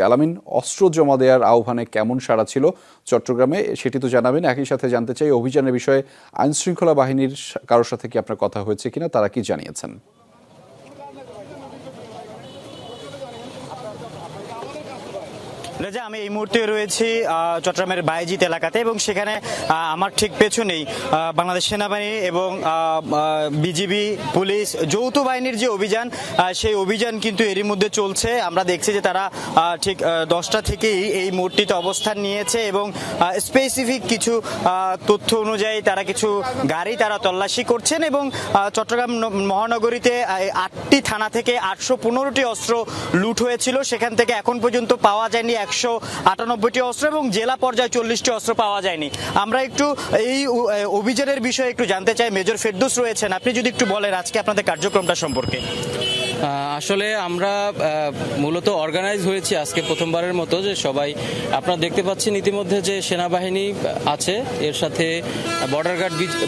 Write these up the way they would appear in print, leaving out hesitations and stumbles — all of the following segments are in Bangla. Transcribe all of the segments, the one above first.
আলামিন, অস্ত্র জমা দেওয়ার আহ্বানে কেমন সাড়া ছিল চট্টগ্রামে সেটি তো জানাবেন। একই সাথে জানতে চাই অভিযানের বিষয়ে আইনশৃঙ্খলা বাহিনীর কারোর সাথে কি আপনার কথা হয়েছে কিনা, তারা কি জানিয়েছেন? রেজা, আমি এই মুহূর্তে রয়েছি চট্টগ্রামের বায়েজিদ এলাকাতে এবং সেখানে আমার ঠিক পেছনেই বাংলাদেশ সেনাবাহিনী এবং বিজিবি, পুলিশ, যৌথ বাহিনীর যে অভিযান সেই অভিযান কিন্তু এরই মধ্যে চলছে। আমরা দেখছি যে তারা ঠিক 10টা থেকেই এই মোড়টিতে অবস্থান নিয়েছে এবং স্পেসিফিক কিছু তথ্য অনুযায়ী তারা কিছু গাড়ি তারা তল্লাশি করছেন এবং চট্টগ্রাম মহানগরীতে 8টি থানা থেকে 815টি অস্ত্র লুট হয়েছিল। সেখান থেকে এখন পর্যন্ত পাওয়া যায়নি 198টি অস্ত্র এবং জেলা পর্যায়ে 40টি অস্ত্র পাওয়া যায়নি। আমরা একটু এই অভিযানের বিষয়ে একটু জানতে চাই। মেজর ফেরদৌস রয়েছেন, আপনি যদি একটু বলেন আজকে আপনাদের কার্যক্রমটা সম্পর্কে। আসলে আমরা মূলত অর্গানাইজ হয়েছি আজকে প্রথমবারের মতো, যে সবাই আপনারা দেখতে পাচ্ছেন ইতিমধ্যে যে সেনাবাহিনী আছে, এর সাথে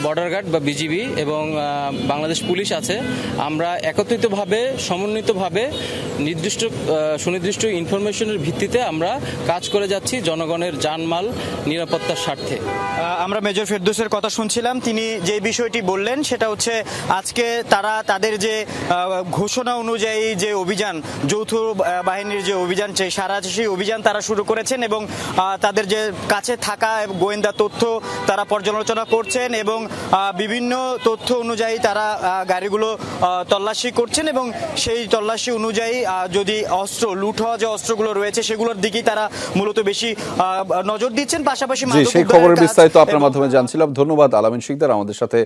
বর্ডার গার্ড বা বিজিবি এবং বাংলাদেশ পুলিশ আছে। আমরা একত্রিতভাবে সমন্বিতভাবে সুনির্দিষ্ট ইনফরমেশনের ভিত্তিতে আমরা কাজ করে যাচ্ছি জনগণের জানমাল নিরাপত্তার স্বার্থে। আমরা মেজর ফেরদৌসের কথা শুনছিলাম, তিনি যে বিষয়টি বললেন সেটা হচ্ছে আজকে তারা তাদের যে ঘোষণা অনুযায়ী যে অভিযান, যৌথ বাহিনীর যে অভিযান সারা সেই অভিযান তারা শুরু করেছেন এবং তাদের যে কাছে থাকা গোয়েন্দা তথ্য তারা পর্যালোচনা করছেন এবং বিভিন্ন তথ্য অনুযায়ী তারা গাড়িগুলো তল্লাশি করছেন এবং সেই তল্লাশি অনুযায়ী যদি অস্ত্র লুট হওয়া যে অস্ত্রগুলো রয়েছে সেগুলোর দিকেই তারা মূলত বেশি নজর দিচ্ছেন। পাশাপাশি সেই খবরের বিস্তারিত আপনার মাধ্যমে জানছিলাম। ধন্যবাদ আলামিন শিকদার আমাদের সাথে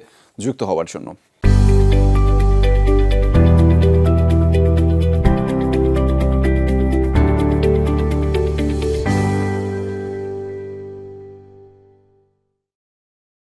যুক্ত হওয়ার জন্য।